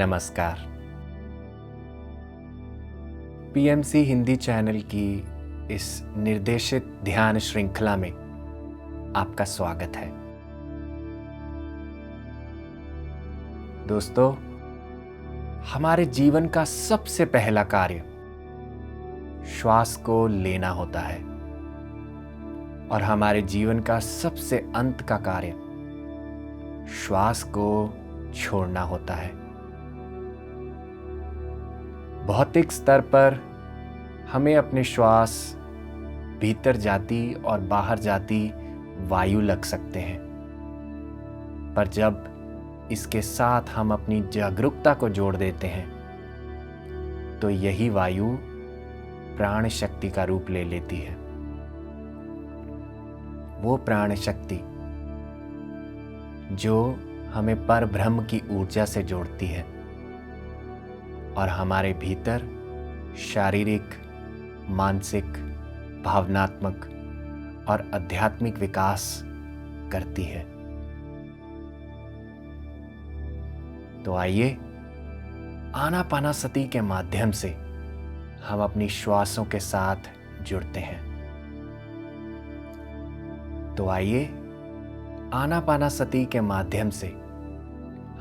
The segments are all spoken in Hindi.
नमस्कार। पीएमसी हिंदी चैनल की इस निर्देशित ध्यान श्रृंखला में आपका स्वागत है। दोस्तों, हमारे जीवन का सबसे पहला कार्य श्वास को लेना होता है और हमारे जीवन का सबसे अंत का कार्य श्वास को छोड़ना होता है। भौतिक स्तर पर हमें अपने श्वास भीतर जाती और बाहर जाती वायु लग सकते हैं, पर जब इसके साथ हम अपनी जागरूकता को जोड़ देते हैं तो यही वायु प्राण शक्ति का रूप ले लेती है। वो प्राण शक्ति जो हमें परब्रह्म की ऊर्जा से जोड़ती है और हमारे भीतर शारीरिक, मानसिक, भावनात्मक और आध्यात्मिक विकास करती है। तो आइए आनापानासति के माध्यम से हम अपनी श्वासों के साथ जुड़ते हैं। तो आइए आनापानासति के माध्यम से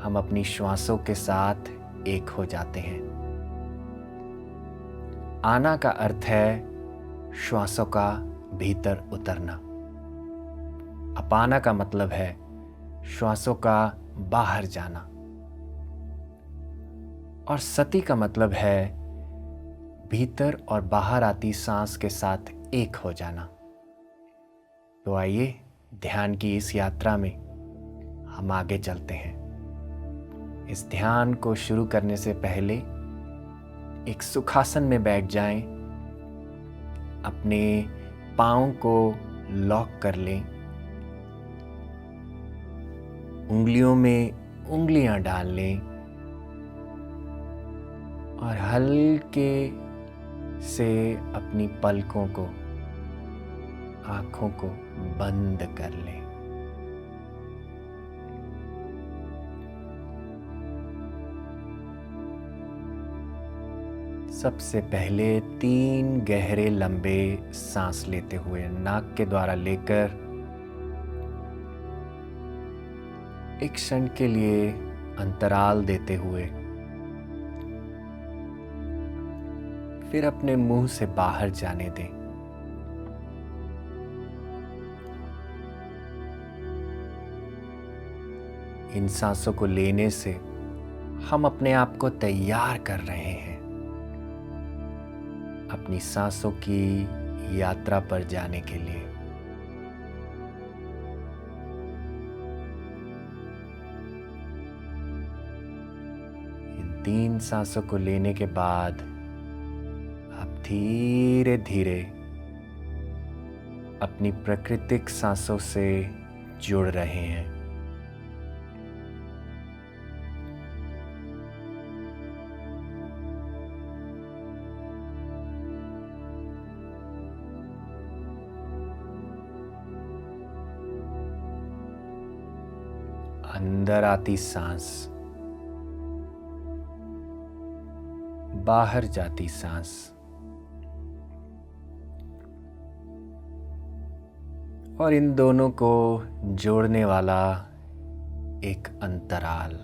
हम अपनी श्वासों के साथ एक हो जाते हैं। आना का अर्थ है श्वासों का भीतर उतरना। अपाना का मतलब है श्वासों का बाहर जाना। और सति का मतलब है भीतर और बाहर आती सांस के साथ एक हो जाना। तो आइए ध्यान की इस यात्रा में हम आगे चलते हैं। इस ध्यान को शुरू करने से पहले एक सुखासन में बैठ जाएं, अपने पाँव को लॉक कर लें, उंगलियों में उंगलियां डाल लें और हल्के से अपनी पलकों को, आँखों को बंद कर लें। सबसे पहले 3 गहरे लंबे सांस लेते हुए नाक के द्वारा लेकर एक क्षण के लिए अंतराल देते हुए फिर अपने मुंह से बाहर जाने दें। इन सांसों को लेने से हम अपने आप को तैयार कर रहे हैं अपनी सांसों की यात्रा पर जाने के लिए। इन 3 सांसों को लेने के बाद आप धीरे धीरे अपनी प्राकृतिक सांसों से जुड़ रहे हैं। अंदर आती सांस, बाहर जाती सांस, और इन दोनों को जोड़ने वाला एक अंतराल।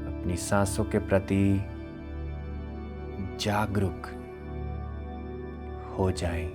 अपनी सांसों के प्रति जागरूक हो जाएं।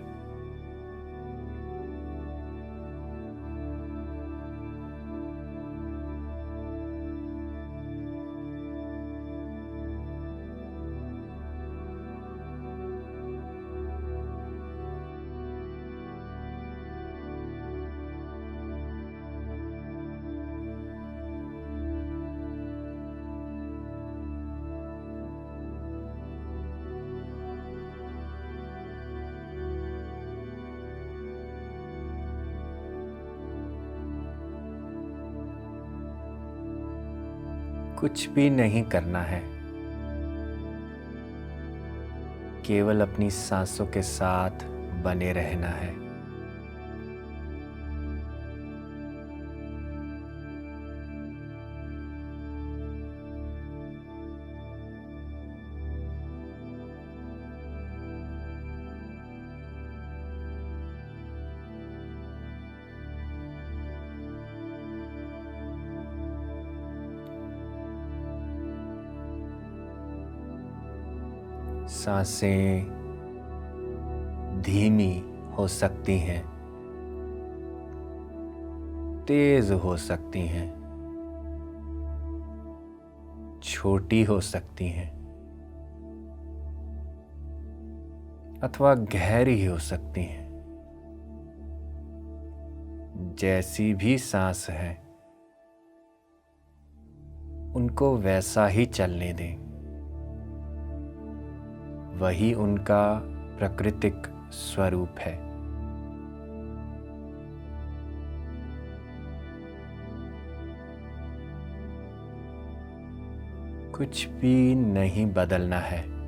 कुछ भी नहीं करना है, केवल अपनी सांसों के साथ बने रहना है। सांसें धीमी हो सकती हैं, तेज हो सकती हैं, छोटी हो सकती हैं, अथवा गहरी हो सकती हैं। जैसी भी सांस है, उनको वैसा ही चलने दें। वही उनका प्राकृतिक स्वरूप है। कुछ भी नहीं बदलना है।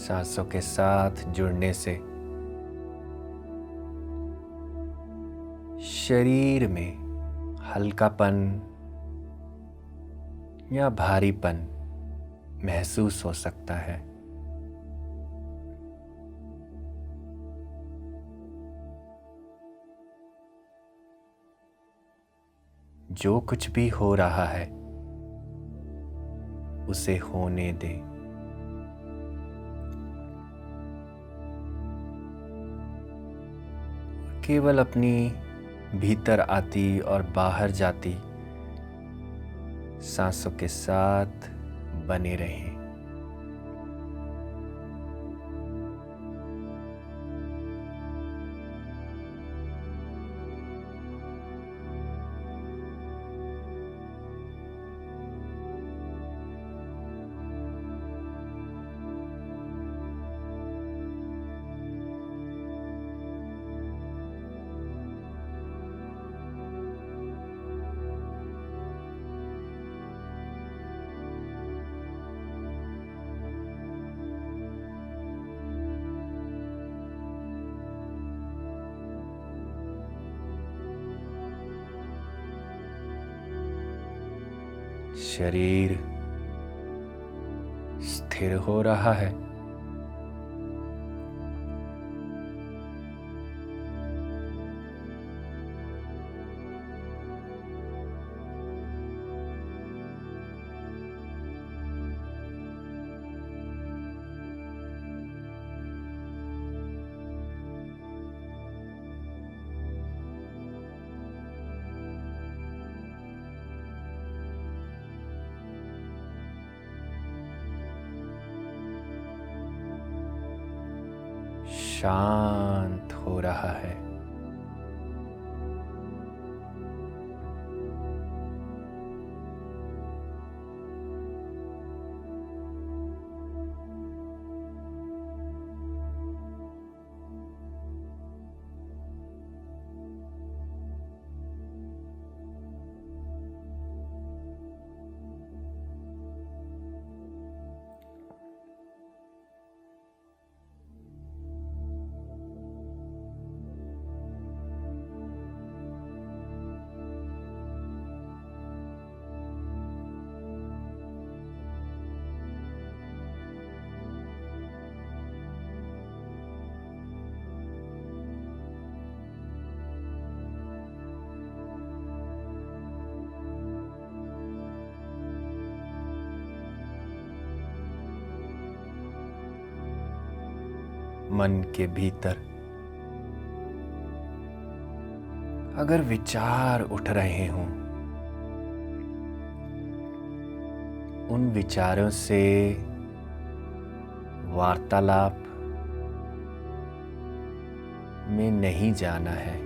सांसों के साथ जुड़ने से शरीर में हल्कापन या भारीपन महसूस हो सकता है। जो कुछ भी हो रहा है, उसे होने दें। केवल अपनी भीतर आती और बाहर जाती सांसों के साथ बने रहें। शरीर स्थिर हो रहा है। शांत हो रहा है। मन के भीतर अगर विचार उठ रहे हों, उन विचारों से वार्तालाप में नहीं जाना है।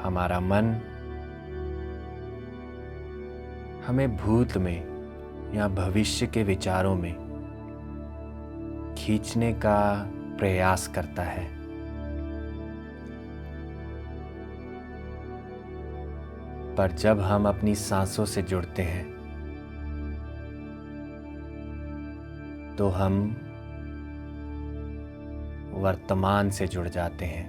हमारा मन हमें भूत में या भविष्य के विचारों में खींचने का प्रयास करता है। पर जब हम अपनी सांसों से जुड़ते हैं तो हम वर्तमान से जुड़ जाते हैं।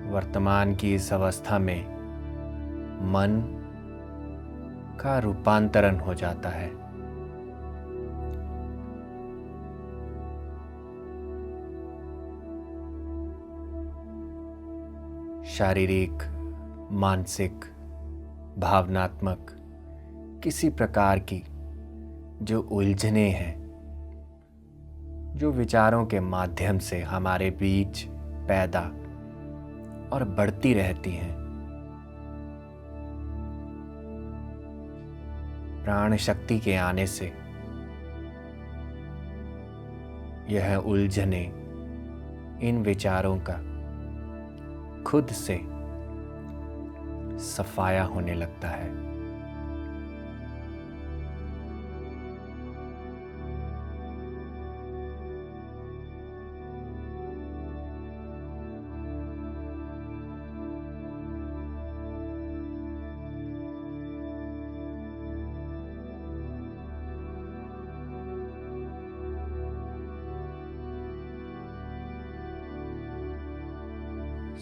वर्तमान की इस अवस्था में मन का रूपांतरण हो जाता है। शारीरिक, मानसिक, भावनात्मक किसी प्रकार की जो उलझनें हैं, जो विचारों के माध्यम से हमारे बीच पैदा और बढ़ती रहती हैं, प्राण शक्ति के आने से यह उलझने, इन विचारों का खुद से सफाया होने लगता है।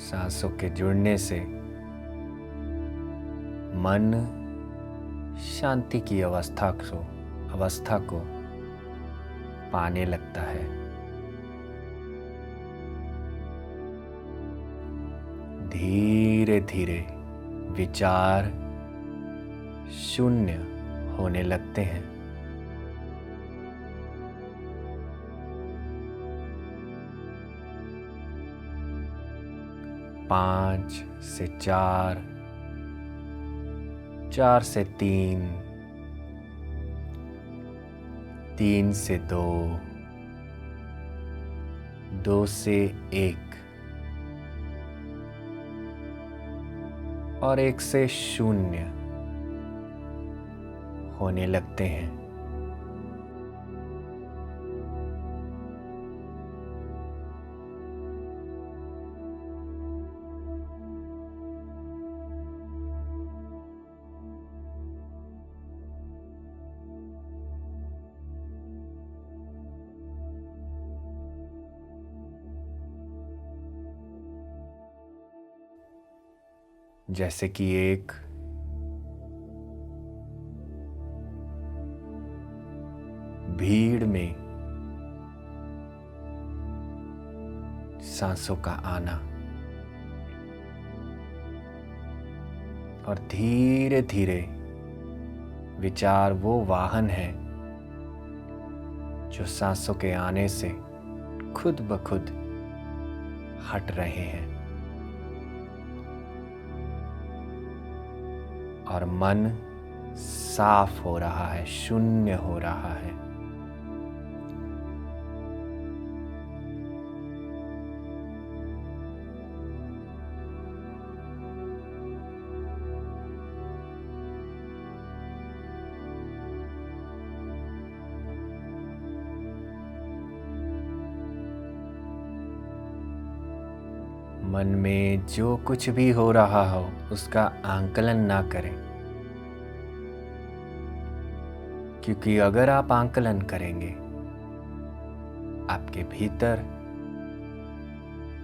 सांसों के जुड़ने से मन शांति की अवस्था को पाने लगता है। धीरे धीरे विचार शून्य होने लगते हैं। पाँच से चार, 4 से 3, 3 से 2, 2 से 1 और 1 से 0 होने लगते हैं। जैसे कि एक भीड़ में सांसों का आना और धीरे धीरे विचार वो वाहन है जो सांसों के आने से खुद ब खुद हट रहे हैं और मन साफ हो रहा है, शून्य हो रहा है। मन में जो कुछ भी हो रहा हो उसका आंकलन ना करें, क्योंकि अगर आप आंकलन करेंगे आपके भीतर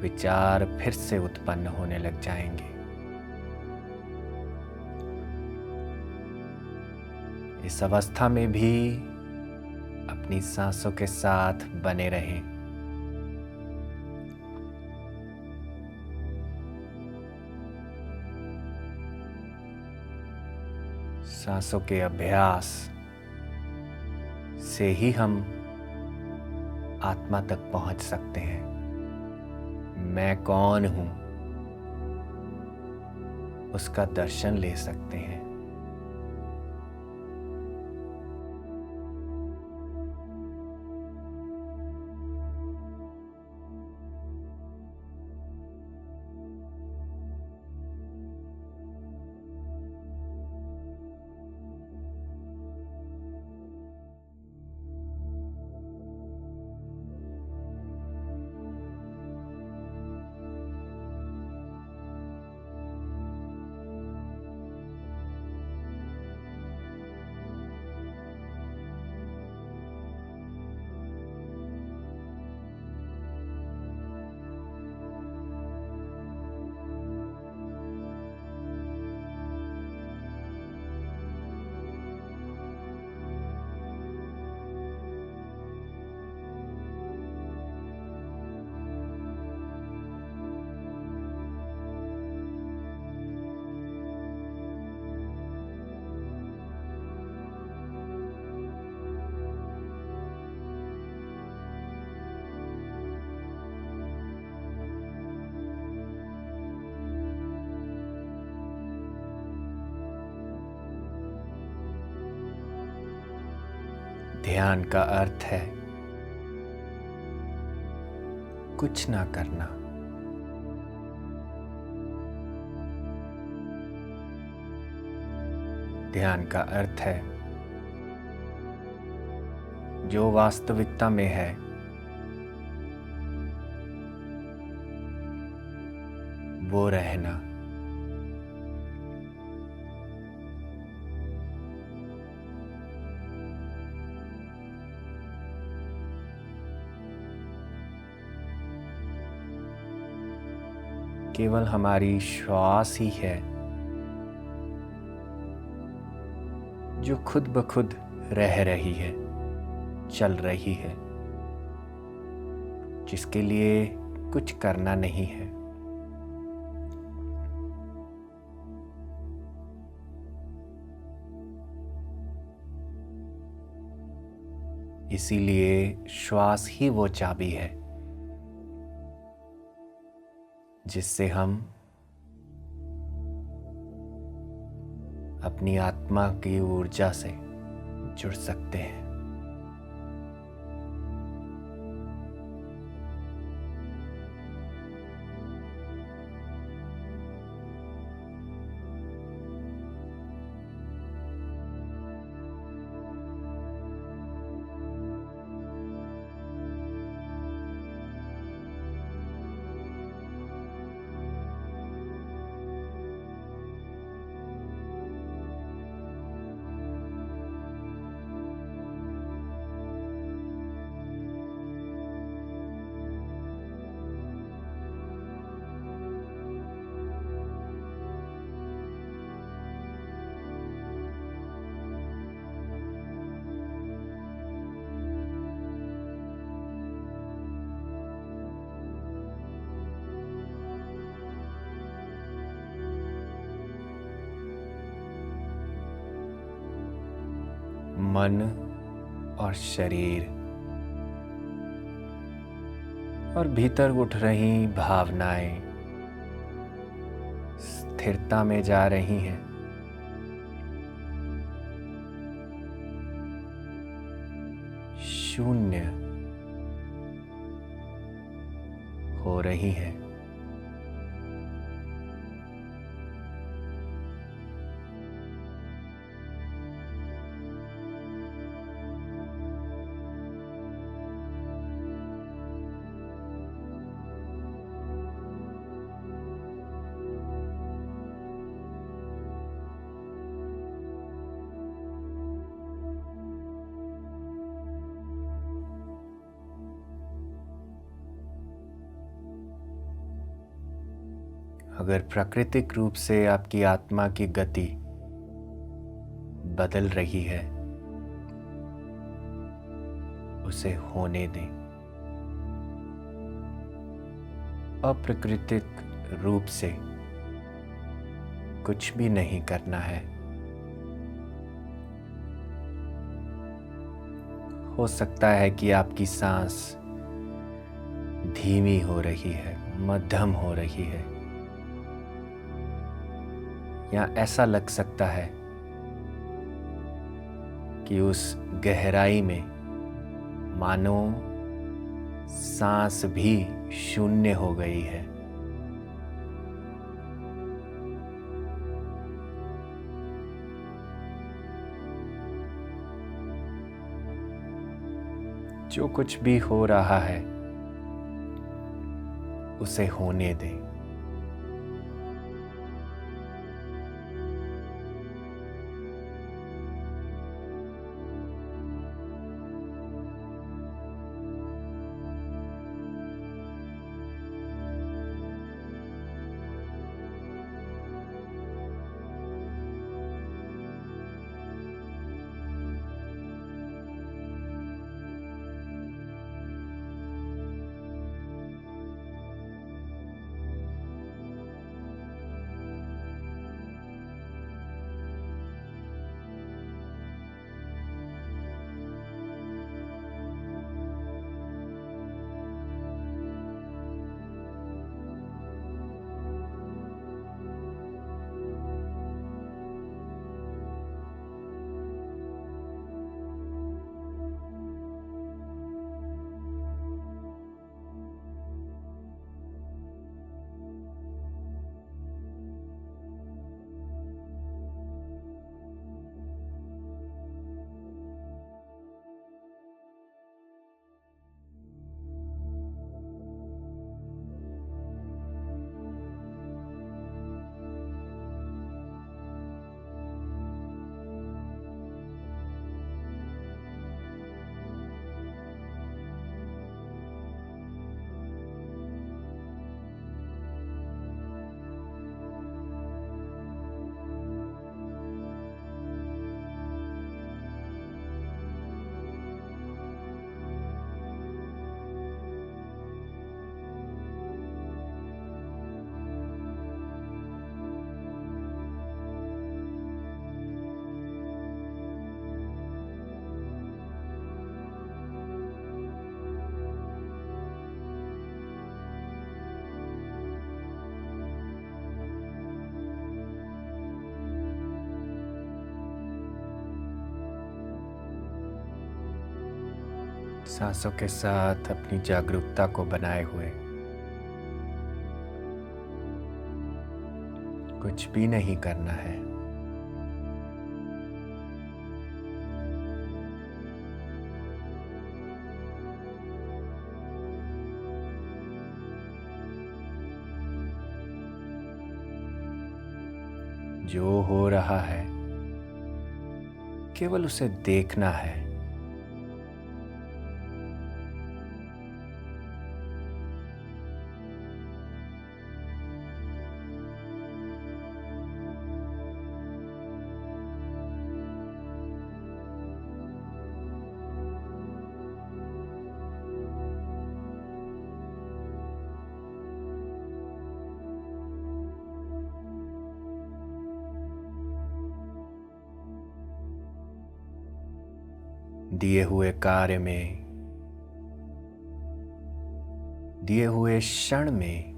विचार फिर से उत्पन्न होने लग जाएंगे। इस अवस्था में भी अपनी सांसों के साथ बने रहें। सांसों के अभ्यास से ही हम आत्मा तक पहुंच सकते हैं। मैं कौन हूं, उसका दर्शन ले सकते हैं। ध्यान का अर्थ है कुछ ना करना। ध्यान का अर्थ है जो वास्तविकता में है वो रहना। केवल हमारी श्वास ही है जो खुद ब खुद रह रही है, चल रही है, जिसके लिए कुछ करना नहीं है। इसीलिए श्वास ही वो चाबी है जिससे हम अपनी आत्मा की ऊर्जा से जुड़ सकते हैं। मन और शरीर और भीतर उठ रही भावनाएं स्थिरता में जा रही हैं। शून्य हो रही हैं। अगर प्राकृतिक रूप से आपकी आत्मा की गति बदल रही है उसे होने दें। अप्राकृतिक रूप से कुछ भी नहीं करना है। हो सकता है कि आपकी सांस धीमी हो रही है, मध्यम हो रही है, या ऐसा लग सकता है कि उस गहराई में मानो सांस भी शून्य हो गई है। जो कुछ भी हो रहा है उसे होने दें। सांसों के साथ अपनी जागरूकता को बनाए हुए कुछ भी नहीं करना है। जो हो रहा है केवल उसे देखना है। दिए हुए कार्य में, दिए हुए क्षण में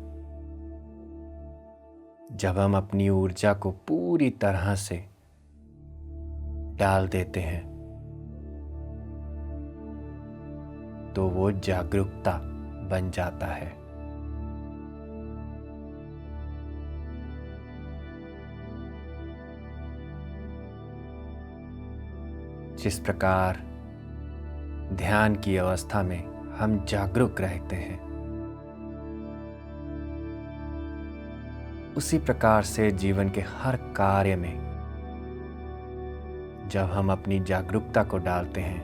जब हम अपनी ऊर्जा को पूरी तरह से डाल देते हैं तो वो जागरूकता बन जाता है। जिस प्रकार ध्यान की अवस्था में हम जागरूक रहते हैं, उसी प्रकार से जीवन के हर कार्य में जब हम अपनी जागरूकता को डालते हैं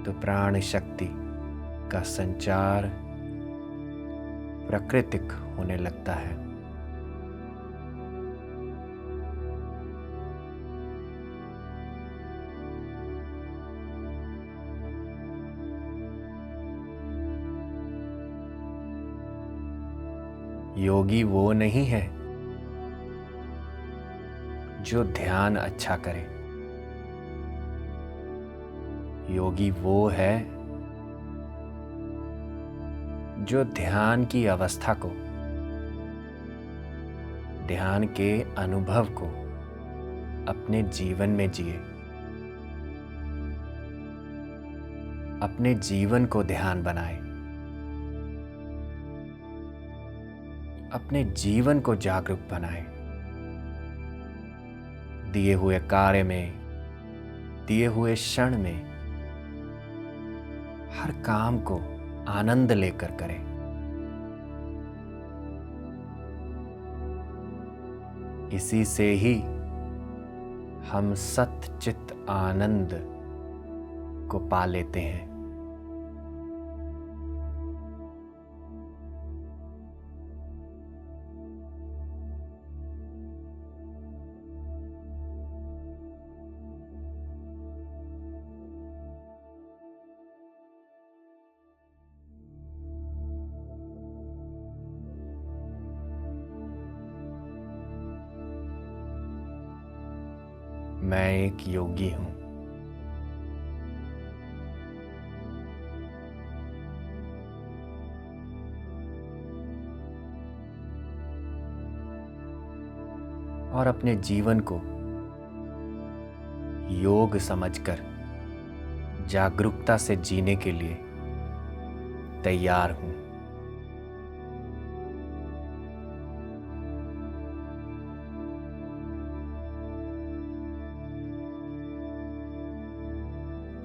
तो प्राण शक्ति का संचार प्राकृतिक होने लगता है। योगी वो नहीं है जो ध्यान अच्छा करे। योगी वो है जो ध्यान की अवस्था को, ध्यान के अनुभव को अपने जीवन में जिए, अपने जीवन को ध्यान बनाए, अपने जीवन को जागरूक बनाए। दिए हुए कार्य में, दिए हुए क्षण में हर काम को आनंद लेकर करें। इसी से ही हम सच्चित आनंद को पा लेते हैं। मैं एक योगी हूं। और अपने जीवन को योग समझकर जागरूकता से जीने के लिए तैयार हूं।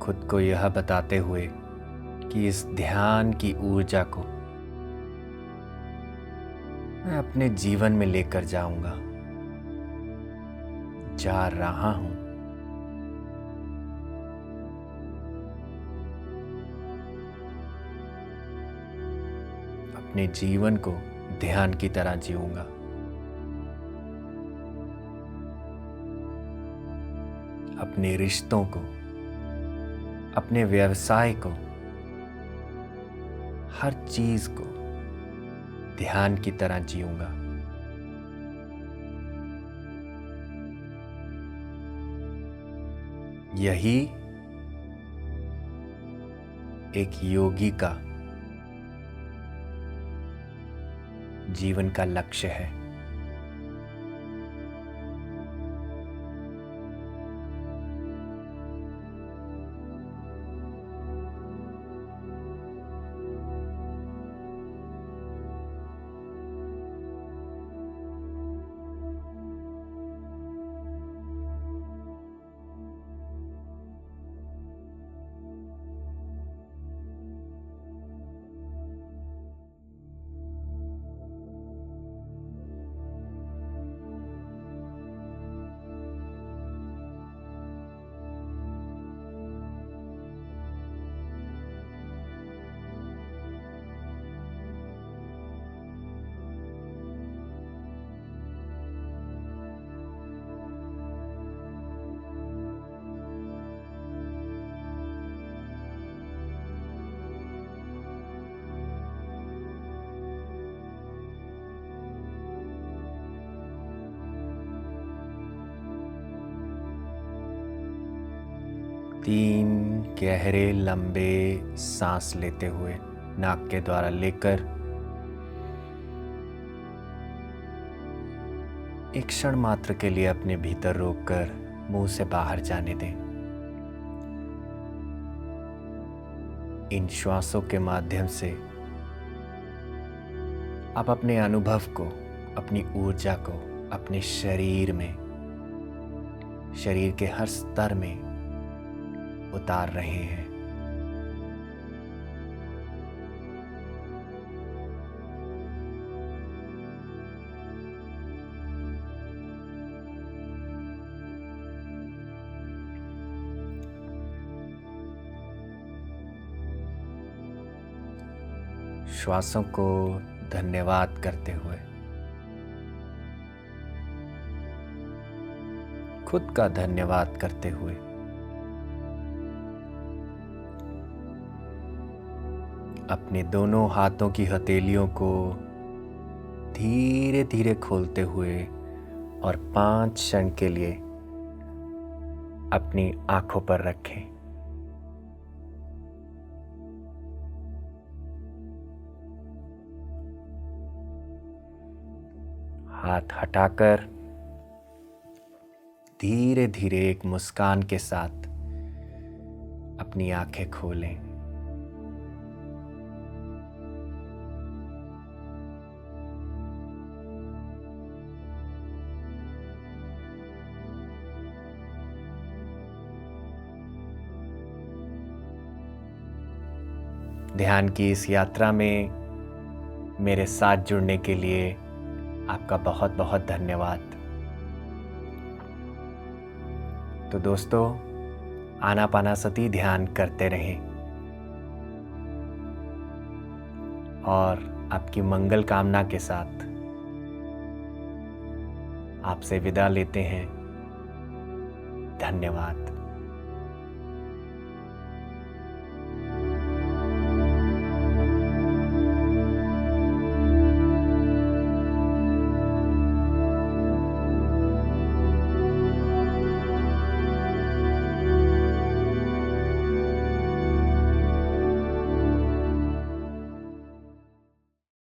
खुद को यह बताते हुए कि इस ध्यान की ऊर्जा को मैं अपने जीवन में लेकर जाऊंगा, जा रहा हूं। अपने जीवन को ध्यान की तरह जीऊंगा। अपने रिश्तों को, अपने व्यवसाय को, हर चीज को ध्यान की तरह जीऊंगा। यही एक योगी का जीवन का लक्ष्य है। तीन गहरे लंबे सांस लेते हुए नाक के द्वारा लेकर एक क्षण मात्र के लिए अपने भीतर रोककर मुंह से बाहर जाने दें। इन श्वासों के माध्यम से आप अपने अनुभव को, अपनी ऊर्जा को अपने शरीर में, शरीर के हर स्तर में उतार रहे हैं। श्वासों को धन्यवाद करते हुए, खुद का धन्यवाद करते हुए अपने दोनों हाथों की हथेलियों को धीरे धीरे खोलते हुए और 5 क्षण के लिए अपनी आंखों पर रखें। हाथ हटाकर धीरे धीरे एक मुस्कान के साथ अपनी आंखें खोलें। ध्यान की इस यात्रा में मेरे साथ जुड़ने के लिए आपका बहुत बहुत धन्यवाद। तो दोस्तों, आनापानासती ध्यान करते रहें और आपकी मंगल कामना के साथ आपसे विदा लेते हैं। धन्यवाद।